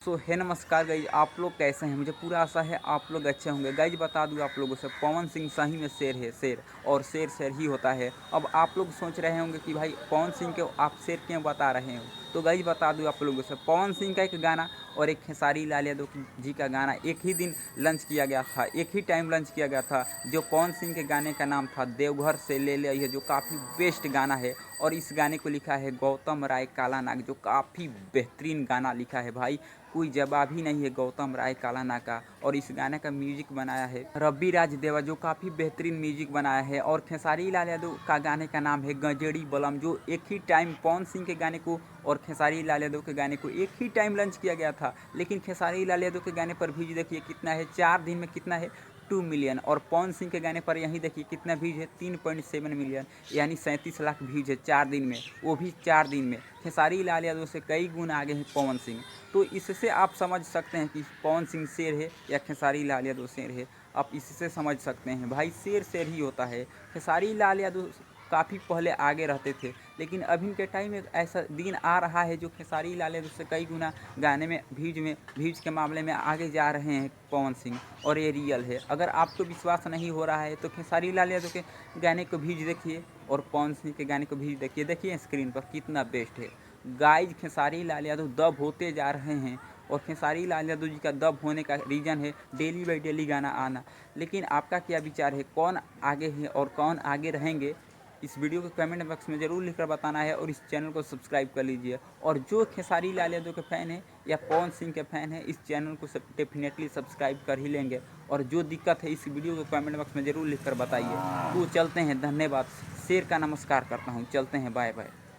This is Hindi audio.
है नमस्कार गाइज, आप लोग कैसे हैं। मुझे पूरा आशा है आप लोग अच्छे होंगे। गाइज बता दूं आप लोगों से, पवन सिंह सही में शेर है, शेर। और शेर शेर ही होता है। अब आप लोग सोच रहे होंगे कि भाई पवन सिंह के आप शेर क्यों बता रहे हो। तो गाइज बता दूं आप लोगों से, पवन सिंह का एक गाना और एक खेसारी लाल यादव जी का गाना एक ही दिन लॉन्च किया गया था, एक ही टाइम लॉन्च किया गया था। जो पवन सिंह के गाने का नाम था देवघर से ले ले है, जो काफ़ी बेस्ट गाना है। और इस गाने को लिखा है गौतम राय काला नाग, जो काफ़ी बेहतरीन गाना लिखा है भाई। कोई जवाब ही नहीं है गौतम राय कालाना का। और इस गाने का म्यूजिक बनाया है रवि राज देवा, जो काफ़ी बेहतरीन म्यूजिक बनाया है। और खेसारी लाल यादव का गाने का नाम है गजेड़ी बलम, जो एक ही टाइम पवन सिंह के गाने को और खेसारी लाल यादव के गाने को एक ही टाइम लॉन्च किया गया था। लेकिन खेसारी लाल यादव के गाने पर व्यूज देखिए कितना है, 4 दिन में कितना है 2 मिलियन। और पवन सिंह के गाने पर यहीं देखिए कितना व्यूज है 3.7 मिलियन, यानी 37 लाख व्यूज है 4 दिन में, वो भी 4 दिन में। खेसारी लाल यादव से कई गुना आगे हैं पवन सिंह। तो इससे आप समझ सकते हैं कि पवन सिंह शेर है या खेसारी लाल यादव शेर है। आप इससे समझ सकते हैं भाई, शेर शेर ही होता है। खेसारी लाल यादव काफ़ी पहले आगे रहते थे, लेकिन अभी के टाइम में ऐसा दिन आ रहा है जो खेसारी लाल यादव से कई गुना गाने में व्यूज के मामले में आगे जा रहे हैं पवन सिंह। और ये रियल है। अगर आपको विश्वास नहीं हो रहा है तो खेसारी लाल यादव के गाने को व्यूज देखिए और पवन सिंह के गाने को व्यूज देखिए, देखिए स्क्रीन पर कितना बेस्ट है। गाइज खेसारी लाल यादव दब होते जा रहे हैं। और खेसारी लाल यादव जी का दब होने का रीज़न है डेली बाई डेली गाना आना। लेकिन आपका क्या विचार है, कौन आगे है और कौन आगे रहेंगे, इस वीडियो को कमेंट बॉक्स में ज़रूर लिखकर बताना है। और इस चैनल को सब्सक्राइब कर लीजिए। और जो खेसारी लाल यादव के फ़ैन है या पवन सिंह के फ़ैन है, इस चैनल को डेफिनेटली सब्सक्राइब कर ही लेंगे। और जो दिक्कत है इस वीडियो को कमेंट बॉक्स में ज़रूर लिखकर बताइए। तो चलते हैं, धन्यवाद। शेर का नमस्कार करता हूँ, चलते हैं, बाय बाय।